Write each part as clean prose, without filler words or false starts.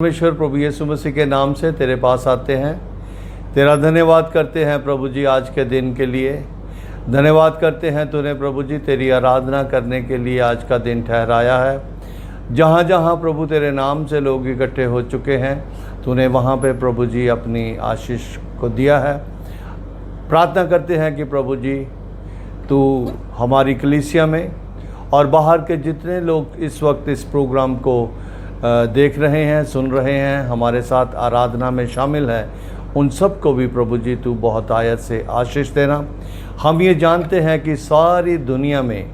परमेश्वर प्रभु यीशु मसीह के नाम से तेरे पास आते हैं, तेरा धन्यवाद करते हैं प्रभु जी आज के दिन के लिए। धन्यवाद करते हैं तूने प्रभु जी तेरी आराधना करने के लिए आज का दिन ठहराया है। जहाँ जहाँ प्रभु तेरे नाम से लोग इकट्ठे हो चुके हैं, तूने वहाँ पे प्रभु जी अपनी आशीष को दिया है। प्रार्थना करते हैं कि प्रभु जी तू हमारी कलीसिया में और बाहर के जितने लोग इस वक्त इस प्रोग्राम को देख रहे हैं, सुन रहे हैं, हमारे साथ आराधना में शामिल हैं, उन सब को भी प्रभु जी तू बहुत आयत से आशीष देना। हम ये जानते हैं कि सारी दुनिया में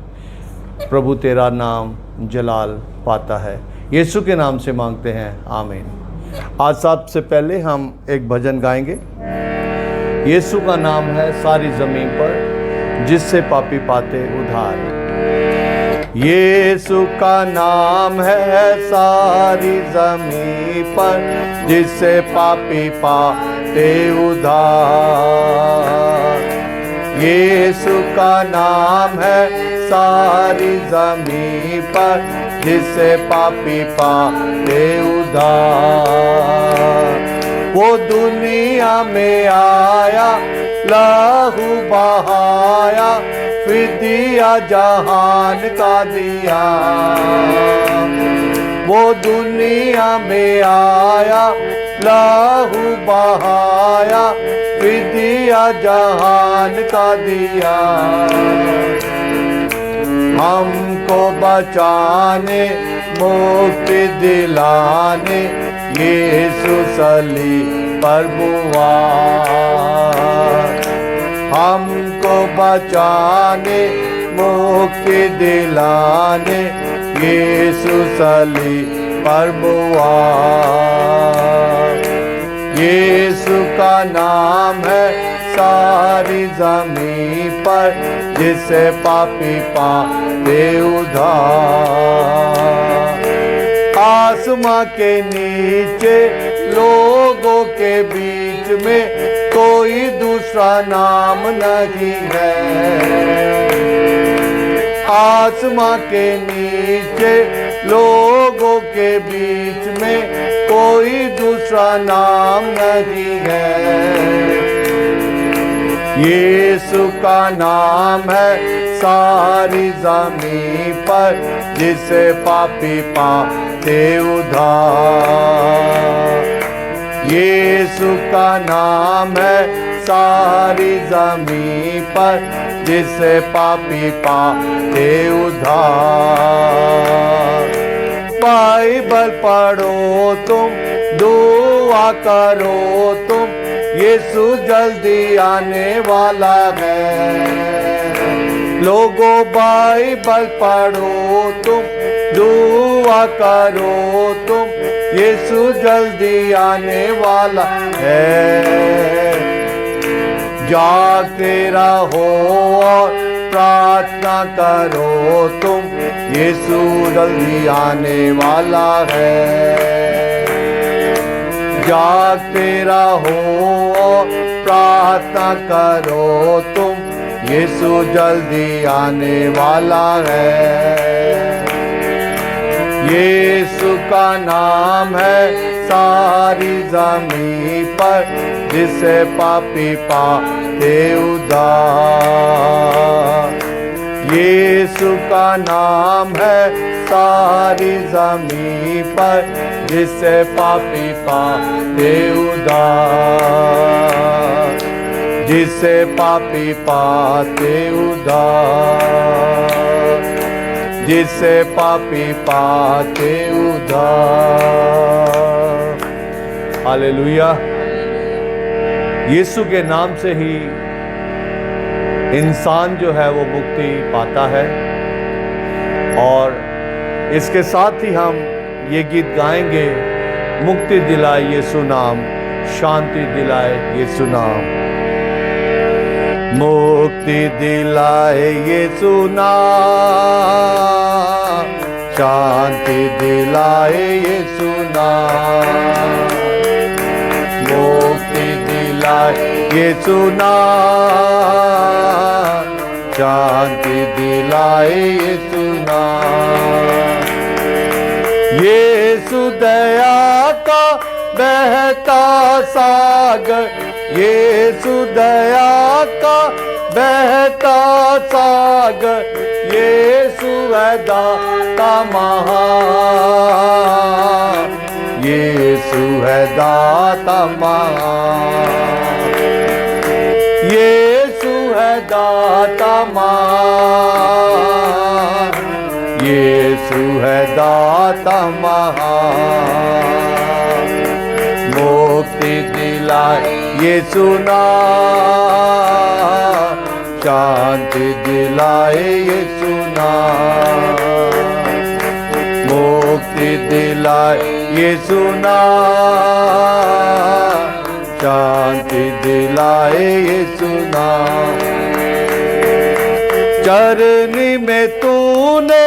प्रभु तेरा नाम जलाल पाता है। यीशु के नाम से मांगते हैं, आमीन। आज सबसे पहले हम एक भजन गाएंगे। यीशु का नाम है सारी ज़मीन पर, जिससे पापी पाते उद्धार। यीशु का नाम है सारी ज़मीन पर, जिससे पापी पाते उद्धार। यीशु का नाम है सारी ज़मीन पर, जिससे पापी पाते उद्धार। वो दुनिया में आया, लहू बहाया, फिर दिया जहान का दिया। वो दुनिया में आया, लहू बहाया, फिर दिया जहान का दिया। हमको बचाने, मुक्ति दिलाने, यीशु सलीब पर हुआ। हमको बचाने, मुक्ति दिलाने, यीशु सलीब पर हुआ। यीशु का नाम है सारी ज़मीन पर, जिससे पापी पाते उद्धार। आसमां के नीचे लोगों के बीच में कोई दूसरा नाम नहीं है। आसमां के नीचे लोगों के बीच में कोई दूसरा नाम नहीं है। यीशु का नाम है सारी ज़मीन पर, जिससे पापी पाते उद्धार। यीशु का नाम है सारी ज़मीन पर, जिससे पापी पाते उद्धार। बाइबल पढ़ो तुम, दुआ करो तुम, यीशु जल्दी आने वाला है। लोगों बाइबल पढ़ो तुम, दुआ करो तुम, यीशु जल्दी आने वाला है। जागते रहो और प्रार्थना करो तुम, यीशु जल्दी आने वाला है। जागते रहो और प्रार्थना करो तुम, यीशु जल्दी आने वाला है। यीशु का नाम है सारी ज़मीन पर, जिससे पापी पाते उद्धार। यीशु का नाम है सारी ज़मीन पर, जिससे पापी पाते उद्धार। जिससे पापी पाते उद्धार। जिससे पापी पाते उद्धार। हालेलुया। यीशु के नाम से ही इंसान जो है वो मुक्ति पाता है। और इसके साथ ही हम ये गीत गाएंगे, मुक्ति दिलाए यीशु नाम, शांति दिलाए यीशु नाम। मुक्ति दिलाए यीशु नाम, शांति दिलाए यीशु नाम। मुक्ति दिलाए यीशु नाम, शांति दिलाए यीशु नाम। यीशु दया का बहता सागर, यीशु दया का बहता सागर, यीशु है दाता महान, यीशु है दाता महान, यीशु है दाता महान, यीशु है दाता महान। मुक्ति दिलाए यीशु नाम, शांति दिलाए यीशु नाम, मुक्ति दिलाए यीशु नाम, शांति दिलाए यीशु नाम। चरनी में तूने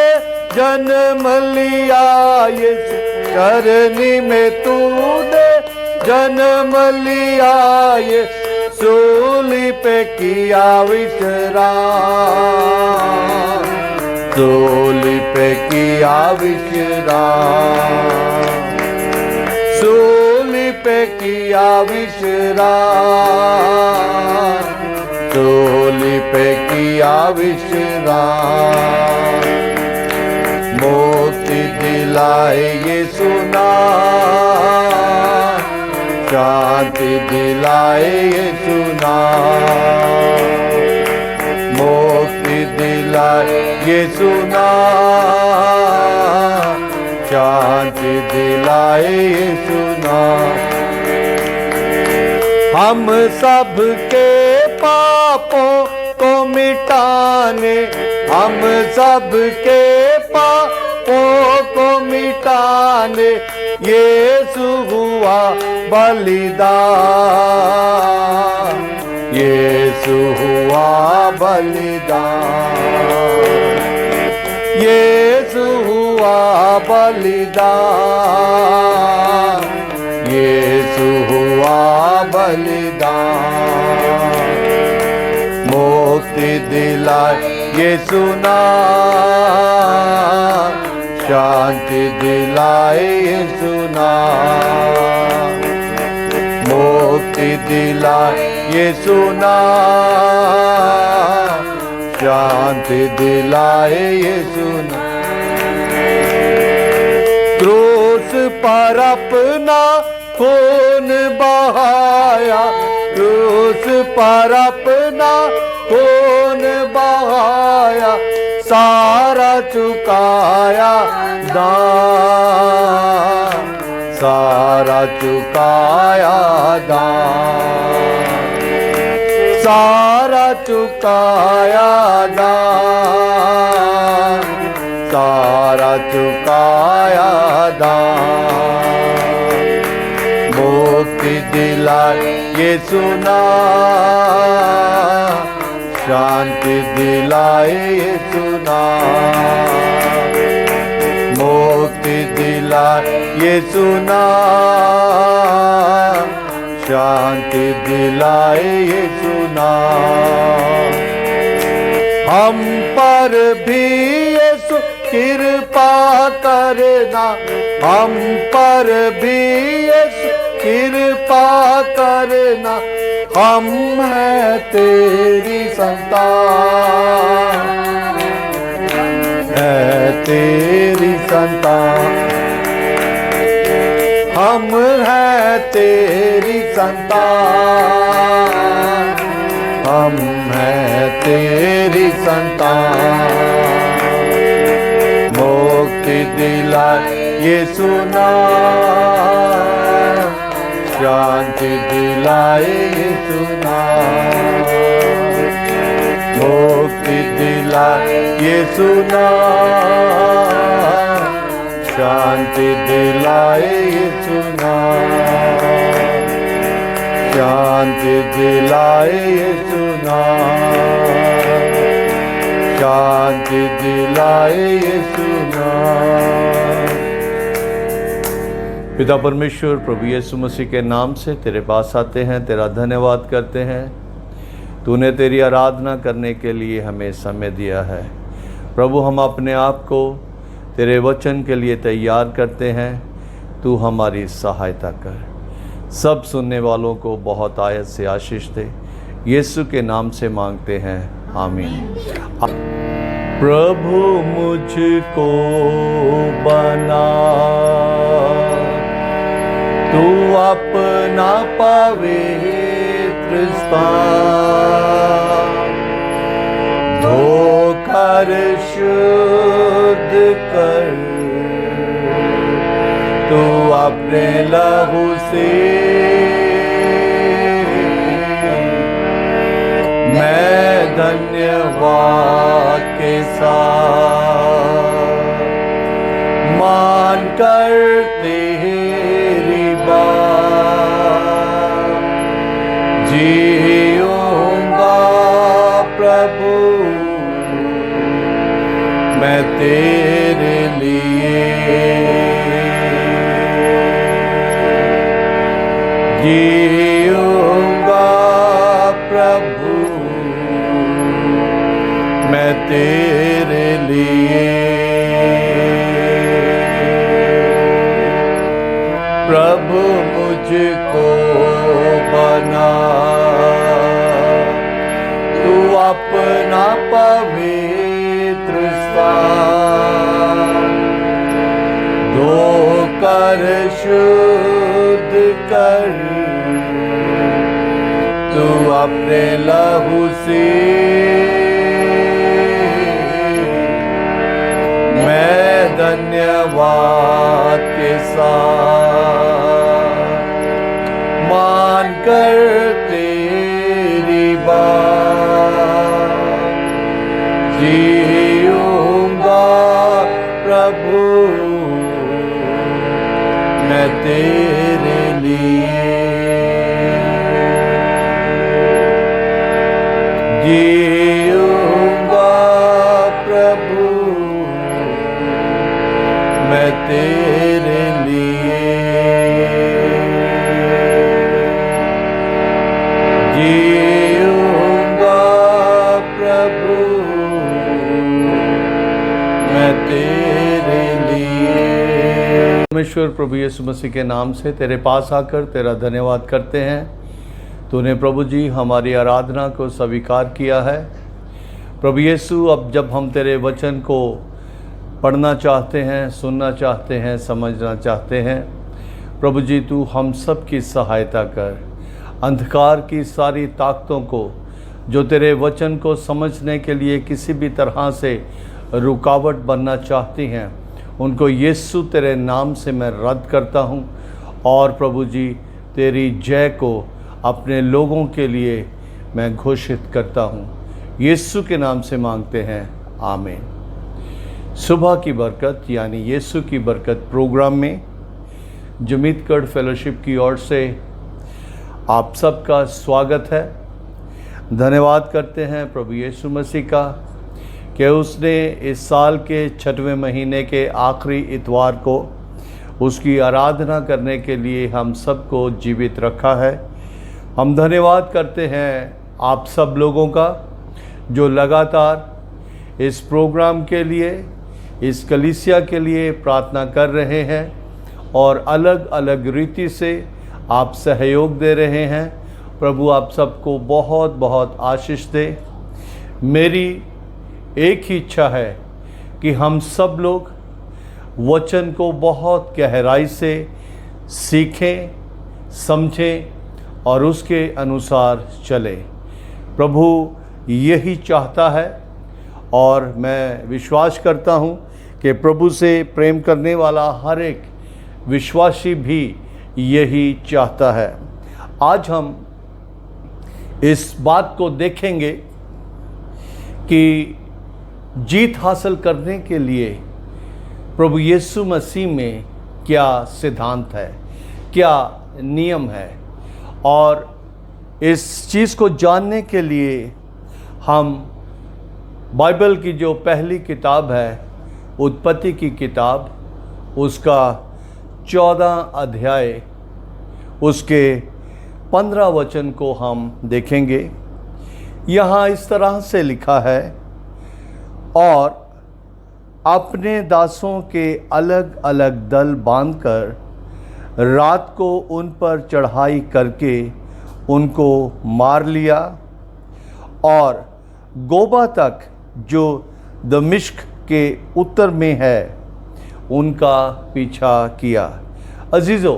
जन्म लिया यीशु, चरनी में तूने जन्म लिया यीशु, सूली पे किया विश्राम, सूली पे किया विश्राम, सूली पे किया विश्राम, सूली पे किया विश्राम। मुक्ति दिलाए यीशु नाम, शांति दिलाए यीशु नाम, मुक्ति दिलाए यीशु नाम, शांति दिलाए यीशु नाम। हम सब के पापों को मिटाने, हम सब के पापों को मिटाने, यीशु हुआ बलिदान, यीशु हुआ बलिदान, यीशु हुआ बलिदान, यीशु हुआ बलिदान। मुक्ति दिलाए यीशु नाम, शांति दिलाए यीशु नाम, मुक्ति दिलाए यीशु नाम, शांति दिलाए यीशु नाम। क्रूस पर अपना खून बहाया, क्रूस पर अपना खून बहाया, सारा चुकाया दान, सारा चुकाया दान, सारा चुकाया दान, सारा चुकाया दान। मुक्ति दिलाए यीशु नाम, शांति दिलाए यीशु नाम, मुक्ति दिलाए यीशु नाम, शांति दिलाए यीशु नाम। हम पर भी यीशु कृपा करना, हम पर भी यीशु कृपा करना, हम हैं तेरी संतान, है तेरी संतान, हम हैं तेरी संतान, हम हैं तेरी संतान। मुक्ति दिलाए यीशु नाम, शांति दिलाए यीशु नाम, मुक्ति दिलाए यीशु नाम, शांति दिलाए यीशु नाम, शांति दिलाए यीशु नाम, शांति दिलाए यीशु नाम। पिता परमेश्वर प्रभु यीशु मसीह के नाम से तेरे पास आते हैं, तेरा धन्यवाद करते हैं। तूने तेरी आराधना करने के लिए हमें समय दिया है। प्रभु हम अपने आप को तेरे वचन के लिए तैयार करते हैं, तू हमारी सहायता कर। सब सुनने वालों को बहुत आयत से आशीष दे। यीशु के नाम से मांगते हैं, आमीन। प्रभु मुझको बना तू अपना पवित्र स्थान, धोकर शुद्ध कर तू अपने लहू से। मैं धन्यवाद के साथ मान कर तेरी बात जीऊंगा प्रभु मैं तेरे लिए। जीऊंगा प्रभु मैं तेरे लिए। प्रभु मुझको बना तू अपना पवित्र स्थान, धोकर शुद्ध कर तू अपने लहू से। मैं धन्यवाद के साथ मान कर तेरी बात जीऊंगा प्रभु मैं तेरे लिए। जीऊंगा प्रभु मैं तेरे लिए। जीऊंगा प्रभु मैं तेरे लिए। परमेश्वर प्रभु यीशु मसीह के नाम से तेरे पास आकर तेरा धन्यवाद करते हैं। तूने प्रभु जी हमारी आराधना को स्वीकार किया है। प्रभु यीशु, अब जब हम तेरे वचन को पढ़ना चाहते हैं, सुनना चाहते हैं, समझना चाहते हैं, प्रभु जी तू हम सब की सहायता कर। अंधकार की सारी ताकतों को जो तेरे वचन को समझने के लिए किसी भी तरह से रुकावट बनना चाहती हैं, उनको यीशु तेरे नाम से मैं रद्द करता हूं। और प्रभु जी तेरी जय को अपने लोगों के लिए मैं घोषित करता हूं। यीशु के नाम से मांगते हैं, आमीन। सुबह की बरकत यानी यीशु की बरकत प्रोग्राम में जमीतगढ़ फेलोशिप की ओर से आप सबका स्वागत है। धन्यवाद करते हैं प्रभु यीशु मसीह का कि उसने इस साल के 6वें महीने के आखिरी इतवार को उसकी आराधना करने के लिए हम सबको जीवित रखा है। हम धन्यवाद करते हैं आप सब लोगों का जो लगातार इस प्रोग्राम के लिए, इस कलीसिया के लिए प्रार्थना कर रहे हैं और अलग अलग रीति से आप सहयोग दे रहे हैं। प्रभु आप सबको बहुत बहुत आशीष दे। मेरी एक ही इच्छा है कि हम सब लोग वचन को बहुत गहराई से सीखें, समझें और उसके अनुसार चलें। प्रभु यही चाहता है और मैं विश्वास करता हूँ कि प्रभु से प्रेम करने वाला हर एक विश्वासी भी यही चाहता है। आज हम इस बात को देखेंगे कि जीत हासिल करने के लिए प्रभु यीशु मसीह में क्या सिद्धांत है, क्या नियम है। और इस चीज़ को जानने के लिए हम बाइबल की जो पहली किताब है, उत्पत्ति की किताब, उसका 14 अध्याय उसके 15 वचन को हम देखेंगे। यहाँ इस तरह से लिखा है, और अपने दासों के अलग अलग दल बांधकर रात को उन पर चढ़ाई करके उनको मार लिया और गोबा तक जो दमिश्क के उत्तर में है उनका पीछा किया। अजीज़ों,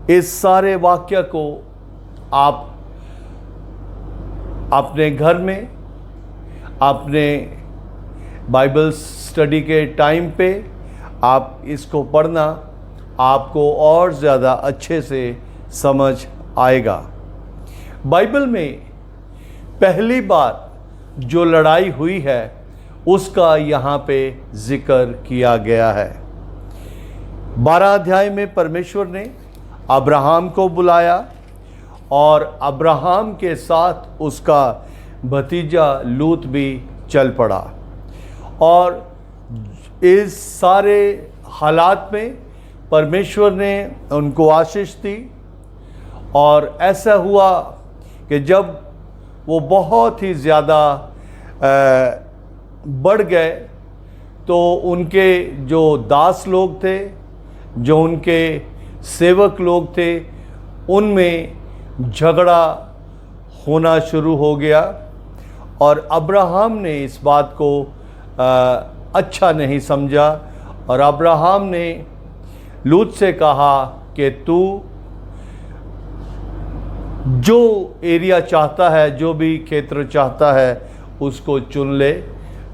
इस सारे वाक्य को आप अपने घर में, अपने बाइबल स्टडी के टाइम पे आप इसको पढ़ना, आपको और ज़्यादा अच्छे से समझ आएगा। बाइबल में पहली बार जो लड़ाई हुई है उसका यहाँ पे जिक्र किया गया है। 12 अध्याय में परमेश्वर ने अब्राहम को बुलाया और अब्राहम के साथ उसका भतीजा लूत भी चल पड़ा और इस सारे हालात में परमेश्वर ने उनको आशीष दी। और ऐसा हुआ कि जब वो बहुत ही ज़्यादा बढ़ गए तो उनके जो दास लोग थे, जो उनके सेवक लोग थे, उनमें झगड़ा होना शुरू हो गया और अब्राहम ने इस बात को अच्छा नहीं समझा और अब्राहम ने लूत से कहा कि तू जो एरिया चाहता है, जो भी क्षेत्र चाहता है उसको चुन ले,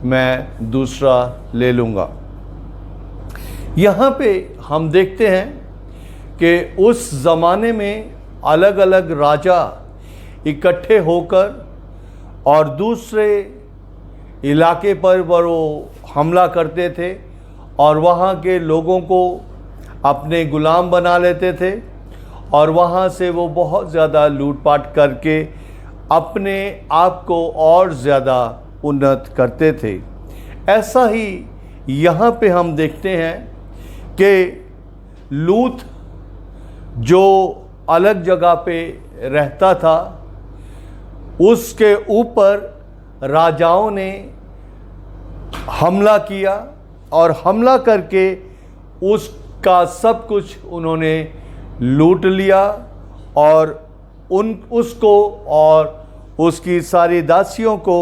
मैं दूसरा ले लूँगा। यहाँ पे हम देखते हैं कि उस ज़माने में अलग अलग राजा इकट्ठे होकर और दूसरे इलाके पर वो हमला करते थे और वहाँ के लोगों को अपने गुलाम बना लेते थे और वहाँ से वो बहुत ज़्यादा लूटपाट करके अपने आप को और ज़्यादा उन्नत करते थे। ऐसा ही यहाँ पे हम देखते हैं कि लूत जो अलग जगह पे रहता था, उसके ऊपर राजाओं ने हमला किया और हमला करके उसका सब कुछ उन्होंने लूट लिया और उसको और उसकी सारी दासियों को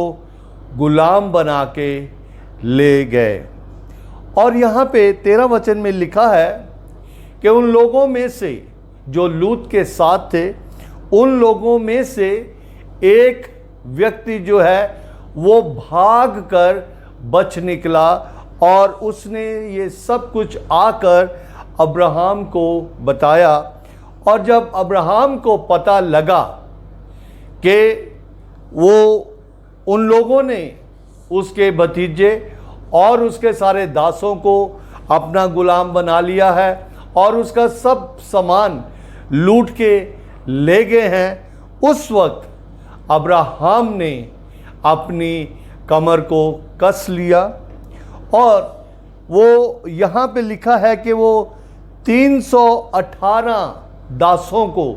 गुलाम बना के ले गए। और यहाँ पे 13 वचन में लिखा है कि उन लोगों में से जो लूत के साथ थे, उन लोगों में से एक व्यक्ति जो है वो भाग कर बच निकला और उसने ये सब कुछ आकर अब्राहम को बताया। और जब अब्राहम को पता लगा कि वो उन लोगों ने उसके भतीजे और उसके सारे दासों को अपना गुलाम बना लिया है और उसका सब सामान लूट के ले गए हैं, उस वक्त अब्राहम ने अपनी कमर को कस लिया और वो यहाँ पे लिखा है कि वो 318 दासों को,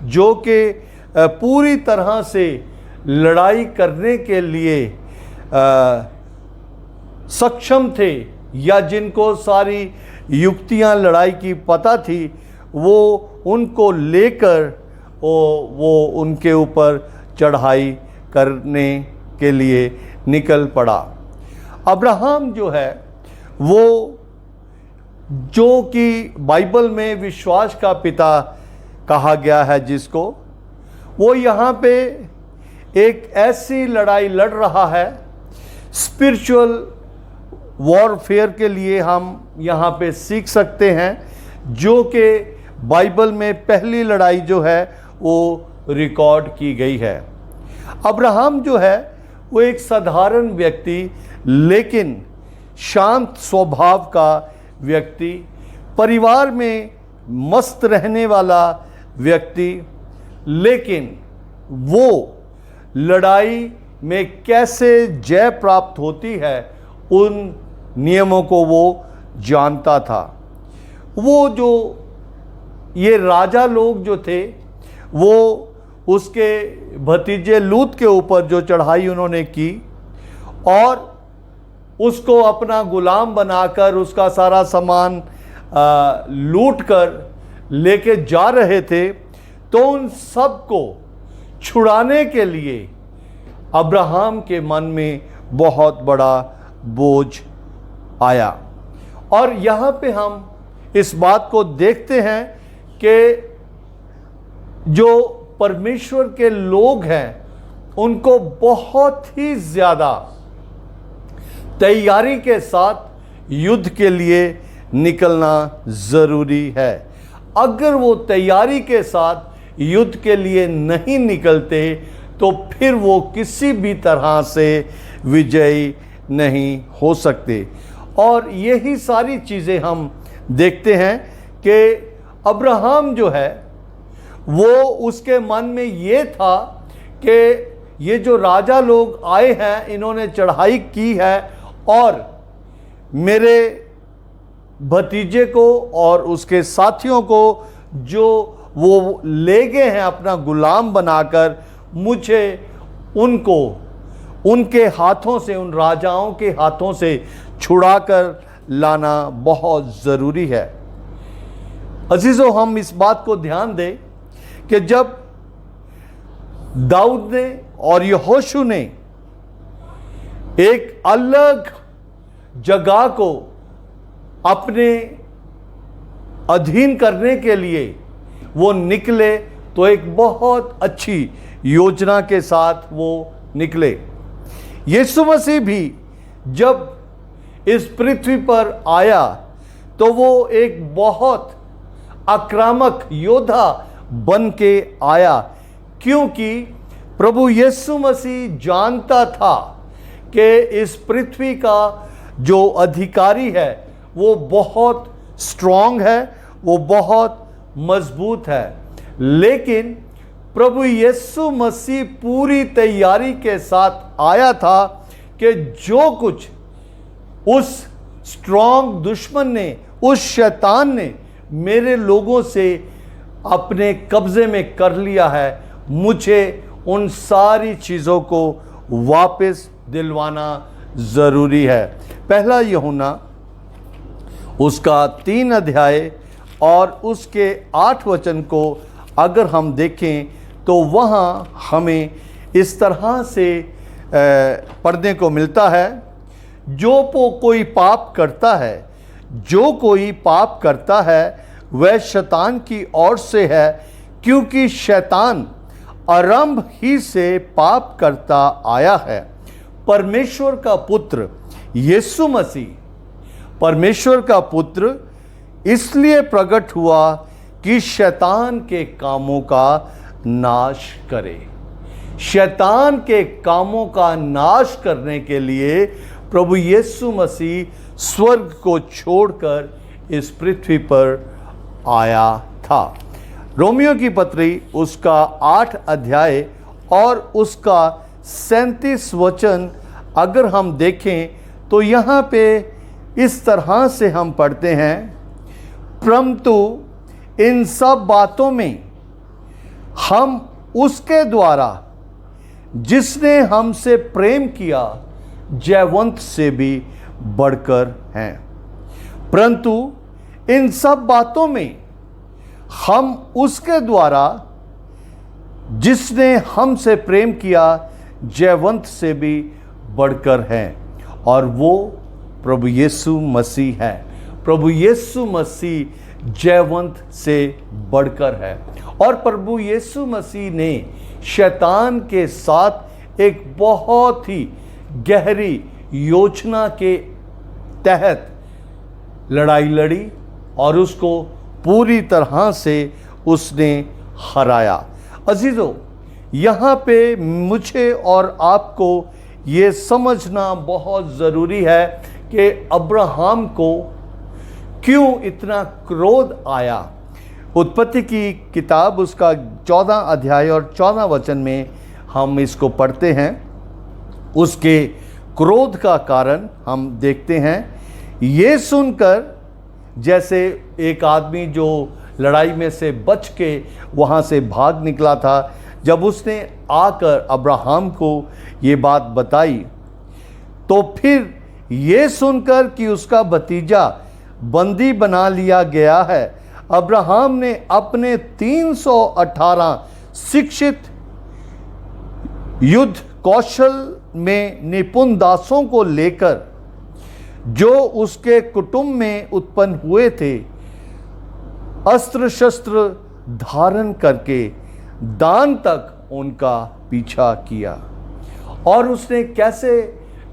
जो कि पूरी तरह से लड़ाई करने के लिए सक्षम थे या जिनको सारी युक्तियां लड़ाई की पता थी, वो उनको लेकर वो उनके ऊपर चढ़ाई करने के लिए निकल पड़ा। अब्राहम जो है वो, जो कि बाइबल में विश्वास का पिता कहा गया है जिसको, वो यहाँ पे एक ऐसी लड़ाई लड़ रहा है, स्पिरिचुअल वॉरफेयर के लिए हम यहाँ पे सीख सकते हैं, जो कि बाइबल में पहली लड़ाई जो है वो रिकॉर्ड की गई है। अब्राहम जो है वो एक साधारण व्यक्ति, लेकिन शांत स्वभाव का व्यक्ति, परिवार में मस्त रहने वाला व्यक्ति, लेकिन वो लड़ाई में कैसे जय प्राप्त होती है उन नियमों को वो जानता था। वो जो ये राजा लोग जो थे, वो उसके भतीजे लूत के ऊपर जो चढ़ाई उन्होंने की और उसको अपना गुलाम बनाकर उसका सारा सामान लूट कर लेके जा रहे थे, तो उन सब को छुड़ाने के लिए अब्राहम के मन में बहुत बड़ा बोझ आया। और यहाँ पे हम इस बात को देखते हैं कि जो परमेश्वर के लोग हैं उनको बहुत ही ज़्यादा तैयारी के साथ युद्ध के लिए निकलना ज़रूरी है। अगर वो तैयारी के साथ युद्ध के लिए नहीं निकलते तो फिर वो किसी भी तरह से विजयी नहीं हो सकते। और यही सारी चीज़ें हम देखते हैं कि अब्राहम जो है वो उसके मन में ये था कि ये जो राजा लोग आए हैं इन्होंने चढ़ाई की है और मेरे भतीजे को और उसके साथियों को जो वो ले गए हैं अपना गुलाम बनाकर, मुझे उनको उनके हाथों से, उन राजाओं के हाथों से छुड़ाकर लाना बहुत ज़रूरी है। अजीज़ों, हम इस बात को ध्यान दें कि जब दाऊद ने और यहोशू ने एक अलग जगह को अपने अधीन करने के लिए वो निकले, तो एक बहुत अच्छी योजना के साथ वो निकले। यीशु मसीह भी जब इस पृथ्वी पर आया तो वो एक बहुत आक्रामक योद्धा बन के आया, क्योंकि प्रभु यीशु मसीह जानता था कि इस पृथ्वी का जो अधिकारी है वो बहुत स्ट्रांग है, वो बहुत मजबूत है। लेकिन प्रभु यीशु मसीह पूरी तैयारी के साथ आया था कि जो कुछ उस स्ट्रांग दुश्मन ने, उस शैतान ने मेरे लोगों से अपने कब्जे में कर लिया है, मुझे उन सारी चीज़ों को वापस दिलवाना ज़रूरी है। पहला यूहन्ना उसका 3 अध्याय और उसके 8 वचन को अगर हम देखें तो वहाँ हमें इस तरह से पढ़ने को मिलता है, जो कोई पाप करता है, जो कोई पाप करता है वह शैतान की ओर से है, क्योंकि शैतान आरंभ ही से पाप करता आया है। परमेश्वर का पुत्र यीशु मसीह, परमेश्वर का पुत्र इसलिए प्रकट हुआ कि शैतान के कामों का नाश करे। शैतान के कामों का नाश करने के लिए प्रभु यीशु मसीह स्वर्ग को छोड़कर इस पृथ्वी पर आया था। रोमियो की पत्री उसका 8 अध्याय और उसका 37 वचन अगर हम देखें तो यहाँ पे इस तरह से हम पढ़ते हैं, परंतु इन सब बातों में हम उसके द्वारा जिसने हमसे प्रेम किया जयवंत से भी बढ़कर हैं। परंतु इन सब बातों में हम उसके द्वारा जिसने हमसे प्रेम किया जयवंत से भी बढ़कर हैं, और वो प्रभु यीशु मसीह है। प्रभु यीशु मसीह जयवंत से बढ़कर है। और प्रभु यीशु मसीह ने शैतान के साथ एक बहुत ही गहरी योजना के तहत लड़ाई लड़ी और उसको पूरी तरह से उसने हराया। अजीजों, यहाँ पे मुझे और आपको ये समझना बहुत ज़रूरी है कि अब्राहम को क्यों इतना क्रोध आया। उत्पत्ति की किताब उसका 14 अध्याय और 14 वचन में हम इसको पढ़ते हैं। उसके क्रोध का कारण हम देखते हैं। ये सुनकर, जैसे एक आदमी जो लड़ाई में से बच के वहाँ से भाग निकला था, जब उसने आकर अब्राहम को ये बात बताई, तो फिर ये सुनकर कि उसका भतीजा बंदी बना लिया गया है, अब्राहम ने अपने 318 शिक्षित युद्ध कौशल में निपुण दासों को लेकर जो उसके कुटुंब में उत्पन्न हुए थे, अस्त्र शस्त्र धारण करके दान तक उनका पीछा किया। और उसने कैसे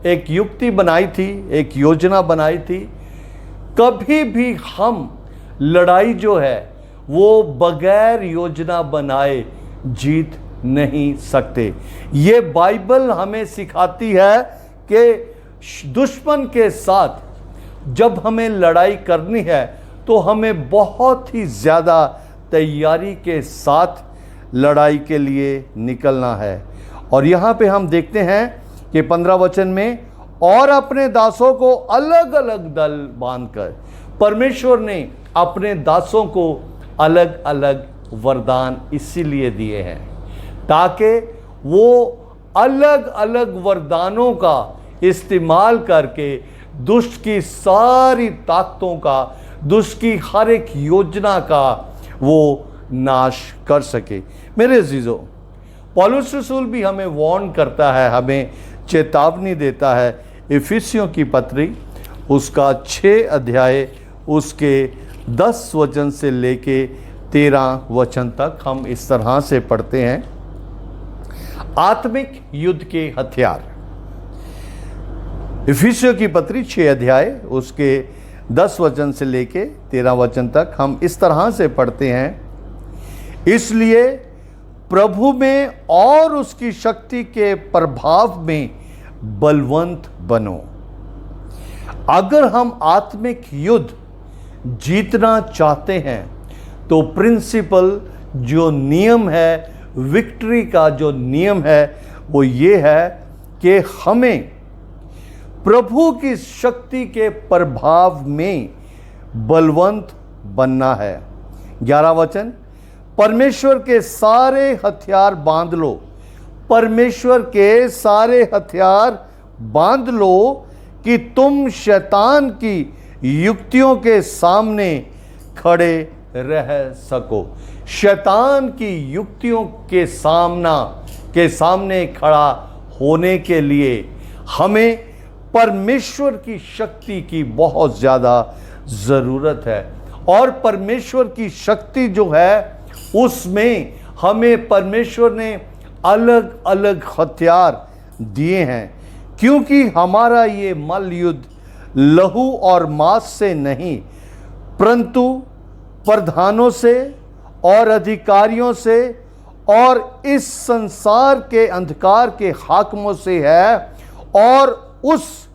एक युक्ति बनाई थी, एक योजना बनाई थी। कभी भी हम लड़ाई जो है वो बगैर योजना बनाए जीत नहीं सकते। ये बाइबल हमें सिखाती है कि दुश्मन के साथ जब हमें लड़ाई करनी है तो हमें बहुत ही ज़्यादा तैयारी के साथ लड़ाई के लिए निकलना है। और यहाँ पे हम देखते हैं कि 15 वचन में, और अपने दासों को अलग अलग दल बांधकर, परमेश्वर ने अपने दासों को अलग अलग वरदान इसीलिए दिए हैं ताकि वो अलग अलग वरदानों का इस्तेमाल करके दुष्ट की सारी ताकतों का, दुष्ट की हर एक योजना का वो नाश कर सके। मेरे अजीजों, पौलुस रसूल भी हमें वार्न करता है, हमें चेतावनी देता है। इफिसियों की पत्री उसका 6 अध्याय उसके 10 वचन से लेके 13 वचन तक हम इस तरह से पढ़ते हैं। आत्मिक युद्ध के हथियार। इफिसियों की पत्री 6 अध्याय उसके 10 वचन से लेके 13 वचन तक हम इस तरह से पढ़ते हैं। इसलिए प्रभु में और उसकी शक्ति के प्रभाव में बलवंत बनो। अगर हम आत्मिक युद्ध जीतना चाहते हैं तो प्रिंसिपल जो नियम है, विक्ट्री का जो नियम है वो ये है कि हमें प्रभु की शक्ति के प्रभाव में बलवंत बनना है। 11 वचन, परमेश्वर के सारे हथियार बांध लो। परमेश्वर के सारे हथियार बांध लो कि तुम शैतान की युक्तियों के सामने खड़े रह सको। शैतान की युक्तियों के सामने खड़ा होने के लिए हमें परमेश्वर की शक्ति की बहुत ज़्यादा ज़रूरत है। और परमेश्वर की शक्ति जो है उसमें हमें परमेश्वर ने अलग अलग हथियार दिए हैं, क्योंकि हमारा ये मल युद्ध लहू और मांस से नहीं परंतु प्रधानों से और अधिकारियों से और इस संसार के अंधकार के हाकिमों से है और उस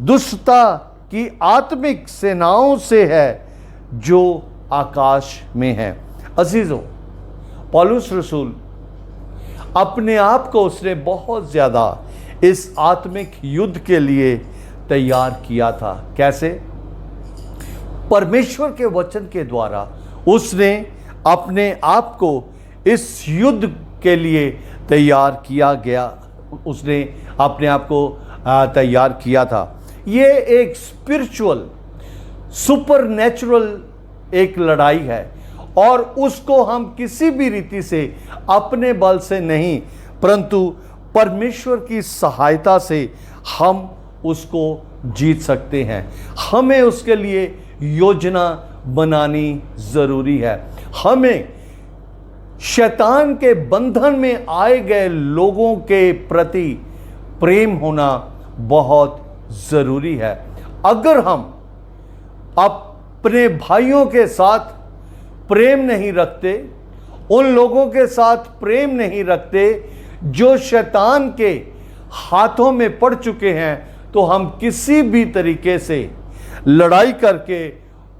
दुष्टता की आत्मिक सेनाओं से है जो आकाश में है। अजीजों, पौलुस रसूल अपने आप को उसने बहुत ज़्यादा इस आत्मिक युद्ध के लिए तैयार किया था। कैसे? परमेश्वर के वचन के द्वारा उसने अपने आप को इस युद्ध के लिए तैयार किया गया, उसने अपने आप को तैयार किया था। ये एक स्पिरिचुअल सुपरनेचुरल एक लड़ाई है और उसको हम किसी भी रीति से अपने बल से नहीं परंतु परमेश्वर की सहायता से हम उसको जीत सकते हैं। हमें उसके लिए योजना बनानी ज़रूरी है। हमें शैतान के बंधन में आए गए लोगों के प्रति प्रेम होना बहुत ज़रूरी है। अगर हम अपने भाइयों के साथ प्रेम नहीं रखते, उन लोगों के साथ प्रेम नहीं रखते जो शैतान के हाथों में पड़ चुके हैं, तो हम किसी भी तरीके से लड़ाई करके,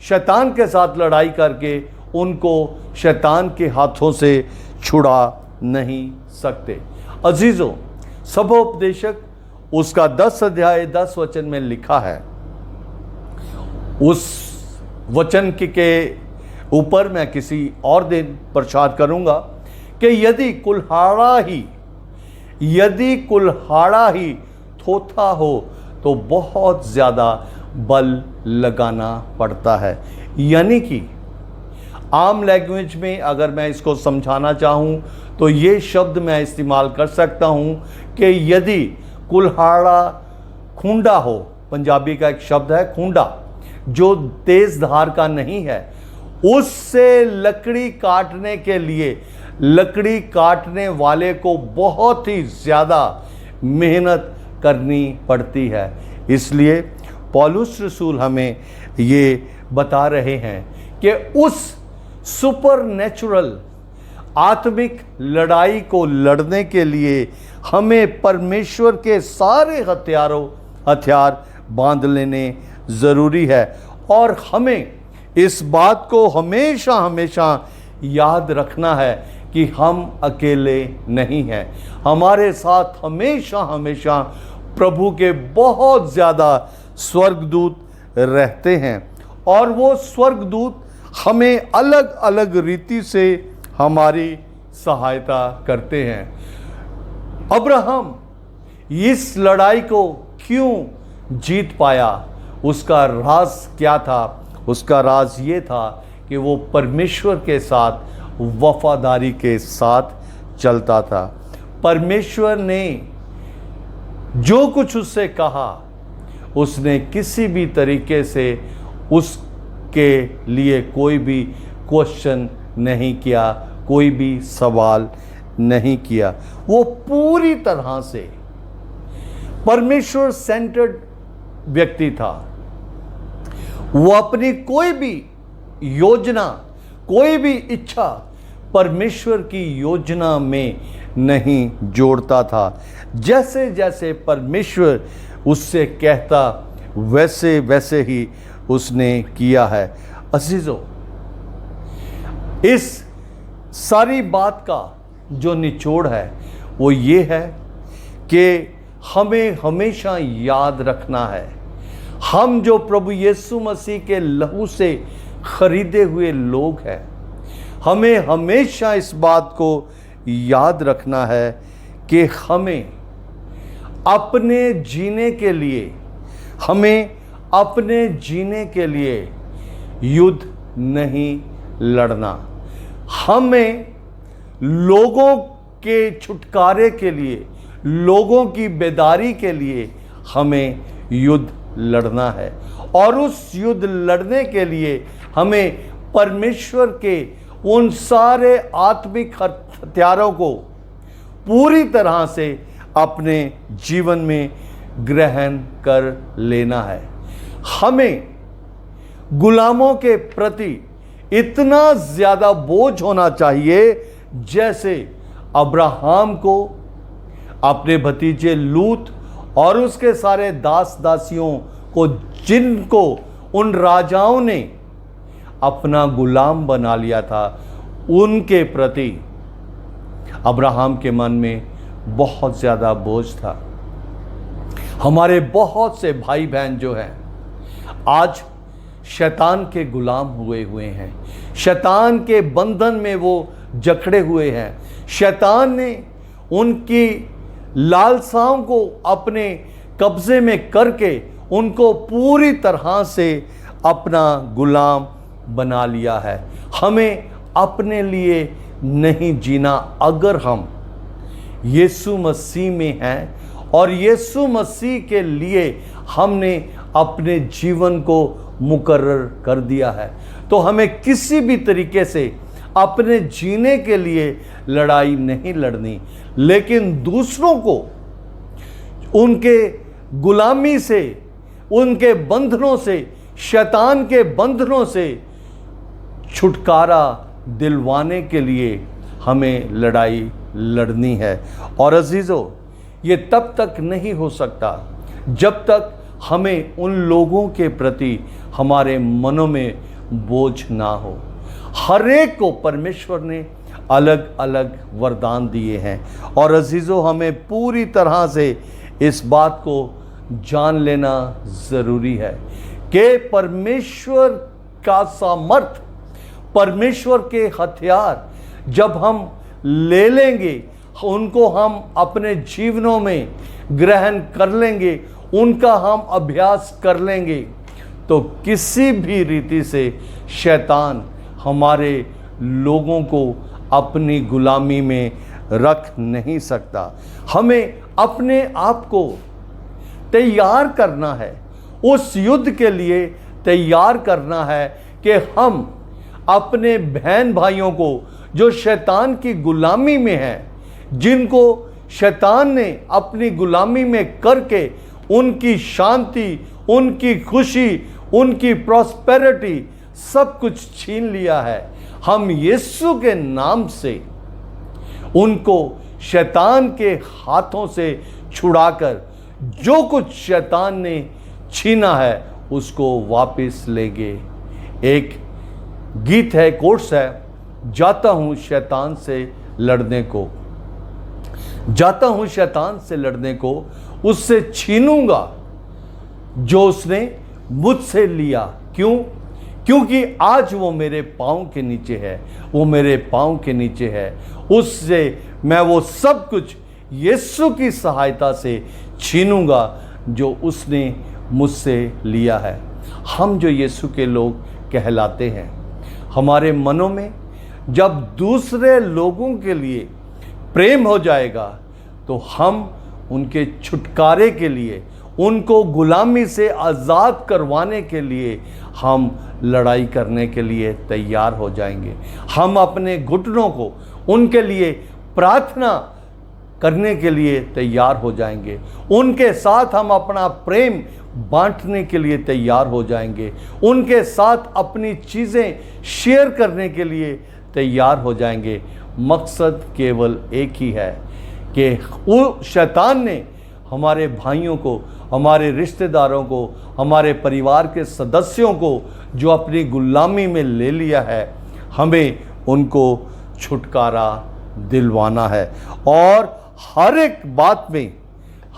शैतान के साथ लड़ाई करके उनको शैतान के हाथों से छुड़ा नहीं सकते। अजीजों, सबोपदेशक उसका 10 अध्याय 10 वचन में लिखा है। उस वचन के ऊपर मैं किसी और दिन प्रचार करूंगा कि यदि कुल्हाड़ा ही थोथा हो तो बहुत ज़्यादा बल लगाना पड़ता है। यानी कि आम लैंग्वेज में अगर मैं इसको समझाना चाहूँ तो ये शब्द मैं इस्तेमाल कर सकता हूँ कि यदि कुल्हाड़ा खूंडा हो, पंजाबी का एक शब्द है खूंडा, जो तेज धार का नहीं है, उससे लकड़ी काटने के लिए लकड़ी काटने वाले को बहुत ही ज़्यादा मेहनत करनी पड़ती है। इसलिए पौलुस रसूल हमें ये बता रहे हैं कि उस सुपरनैचुरल आत्मिक लड़ाई को लड़ने के लिए हमें परमेश्वर के सारे हथियार बांध लेने ज़रूरी है। और हमें इस बात को हमेशा हमेशा याद रखना है कि हम अकेले नहीं हैं। हमारे साथ हमेशा हमेशा प्रभु के बहुत ज़्यादा स्वर्गदूत रहते हैं और वो स्वर्गदूत हमें अलग अलग रीति से हमारी सहायता करते हैं। अब्राहम इस लड़ाई को क्यों जीत पाया, उसका राज क्या था? उसका राज ये था कि वो परमेश्वर के साथ वफादारी के साथ चलता था। परमेश्वर ने जो कुछ उससे कहा, उसने किसी भी तरीके से उसके लिए कोई भी क्वेश्चन नहीं किया, कोई भी सवाल नहीं किया। वो पूरी तरह से परमेश्वर सेंटर्ड व्यक्ति था। वो अपनी कोई भी योजना, कोई भी इच्छा परमेश्वर की योजना में नहीं जोड़ता था। जैसे जैसे परमेश्वर उससे कहता वैसे वैसे ही उसने किया है। अजीजों, इस सारी बात का जो निचोड़ है वो ये है कि हमें हमेशा याद रखना है, हम जो प्रभु यीशु मसीह के लहू से खरीदे हुए लोग हैं, हमें हमेशा इस बात को याद रखना है कि हमें अपने जीने के लिए, हमें अपने जीने के लिए युद्ध नहीं लड़ना। हमें लोगों के छुटकारे के लिए, लोगों की बेदारी के लिए हमें युद्ध लड़ना है। और उस युद्ध लड़ने के लिए हमें परमेश्वर के उन सारे आत्मिक हथियारों को पूरी तरह से अपने जीवन में ग्रहण कर लेना है। हमें गुलामों के प्रति इतना ज़्यादा बोझ होना चाहिए जैसे अब्राहम को अपने भतीजे लूत और उसके सारे दास दासियों को, जिनको उन राजाओं ने अपना गुलाम बना लिया था, उनके प्रति अब्राहम के मन में बहुत ज़्यादा बोझ था। हमारे बहुत से भाई बहन जो हैं आज शैतान के गुलाम हुए हैं, शैतान के बंधन में वो जकड़े हुए हैं। शैतान ने उनकी लालसाओं को अपने कब्जे में करके उनको पूरी तरह से अपना गुलाम बना लिया है। हमें अपने लिए नहीं जीना। अगर हम यीशु मसीह में हैं और यीशु मसीह के लिए हमने अपने जीवन को मुकर्रर कर दिया है, तो हमें किसी भी तरीके से अपने जीने के लिए लड़ाई नहीं लड़नी, लेकिन दूसरों को उनके गुलामी से, उनके बंधनों से, शैतान के बंधनों से छुटकारा दिलवाने के लिए हमें लड़ाई लड़नी है। और अजीज़ों, ये तब तक नहीं हो सकता जब तक हमें उन लोगों के प्रति हमारे मनों में बोझ ना हो। हर एक को परमेश्वर ने अलग अलग वरदान दिए हैं और अजीज़ों, हमें पूरी तरह से इस बात को जान लेना ज़रूरी है कि परमेश्वर का सामर्थ, परमेश्वर के हथियार जब हम ले लेंगे, उनको हम अपने जीवनों में ग्रहण कर लेंगे, उनका हम अभ्यास कर लेंगे, तो किसी भी रीति से शैतान हमारे लोगों को अपनी गुलामी में रख नहीं सकता। हमें अपने आप को तैयार करना है, उस युद्ध के लिए तैयार करना है कि हम अपने बहन भाइयों को जो शैतान की गुलामी में हैं, जिनको शैतान ने अपनी गुलामी में करके उनकी शांति, उनकी खुशी, उनकी प्रॉस्पेरिटी सब कुछ छीन लिया है, हम यीशु के नाम से उनको शैतान के हाथों से छुड़ाकर जो कुछ शैतान ने छीना है उसको वापस लेंगे। एक गीत है, कोर्स है, जाता हूं शैतान से लड़ने को, जाता हूं शैतान से लड़ने को, उससे छीनूंगा जो उसने मुझसे लिया। क्यों? क्योंकि आज वो मेरे पाँव के नीचे है, वो मेरे पाँव के नीचे है। उससे मैं वो सब कुछ यीशु की सहायता से छीनूंगा जो उसने मुझसे लिया है। हम जो यीशु के लोग कहलाते हैं, हमारे मनों में जब दूसरे लोगों के लिए प्रेम हो जाएगा तो हम उनके छुटकारे के लिए, उनको गुलामी से आज़ाद करवाने के लिए हम लड़ाई करने के लिए तैयार हो जाएंगे। हम अपने घुटनों को उनके लिए प्रार्थना करने के लिए तैयार हो जाएंगे। उनके साथ हम अपना प्रेम बांटने के लिए तैयार हो जाएंगे। उनके साथ अपनी चीज़ें शेयर करने के लिए तैयार हो जाएंगे। मकसद केवल एक ही है कि वो शैतान ने हमारे भाइयों को, हमारे रिश्तेदारों को, हमारे परिवार के सदस्यों को जो अपनी गुलामी में ले लिया है, हमें उनको छुटकारा दिलवाना है। और हर एक बात में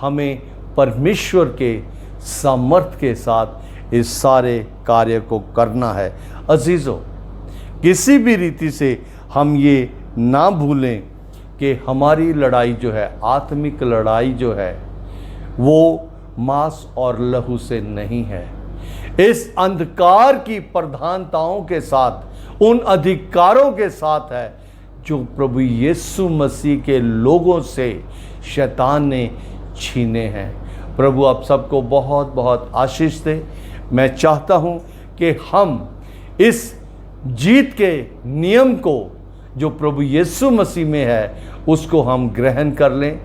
हमें परमेश्वर के सामर्थ्य के साथ इस सारे कार्य को करना है। अजीज़ों, किसी भी रीति से हम ये ना भूलें कि हमारी लड़ाई जो है, आत्मिक लड़ाई जो है, वो मांस और लहू से नहीं है। इस अंधकार की प्रधानताओं के साथ, उन अधिकारों के साथ है जो प्रभु यीशु मसीह के लोगों से शैतान ने छीने हैं। प्रभु आप सबको बहुत बहुत आशीष दे। मैं चाहता हूँ कि हम इस जीत के नियम को जो प्रभु यीशु मसीह में है उसको हम ग्रहण कर लें।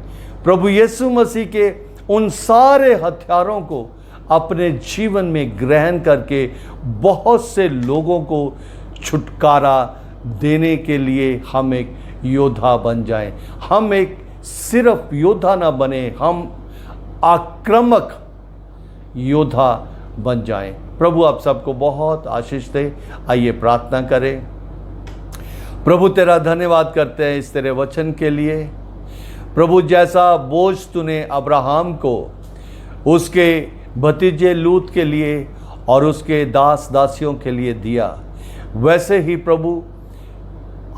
प्रभु यीशु मसीह के उन सारे हथियारों को अपने जीवन में ग्रहण करके बहुत से लोगों को छुटकारा देने के लिए हम एक योद्धा बन जाएं। हम एक सिर्फ योद्धा ना बने, हम आक्रामक योद्धा बन जाएं। प्रभु आप सबको बहुत आशीष दे। आइए प्रार्थना करें। प्रभु तेरा धन्यवाद करते हैं इस तेरे वचन के लिए। प्रभु जैसा बोझ तूने अब्राहम को, उसके भतीजे लूत के लिए और उसके दास दासियों के लिए दिया, वैसे ही प्रभु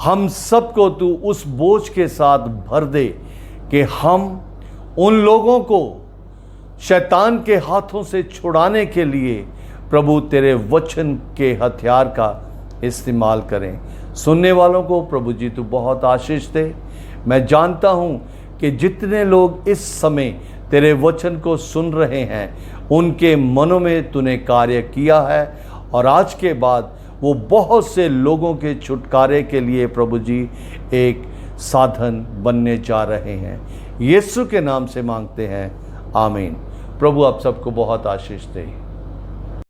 हम सबको तू उस बोझ के साथ भर दे कि हम उन लोगों को शैतान के हाथों से छुड़ाने के लिए प्रभु तेरे वचन के हथियार का इस्तेमाल करें। सुनने वालों को प्रभु जी तू बहुत आशीष दे। मैं जानता हूँ कि जितने लोग इस समय तेरे वचन को सुन रहे हैं, उनके मनों में तूने कार्य किया है और आज के बाद वो बहुत से लोगों के छुटकारे के लिए प्रभु जी एक साधन बनने जा रहे हैं। यीशु के नाम से मांगते हैं, आमीन। प्रभु आप सबको बहुत आशीष दे।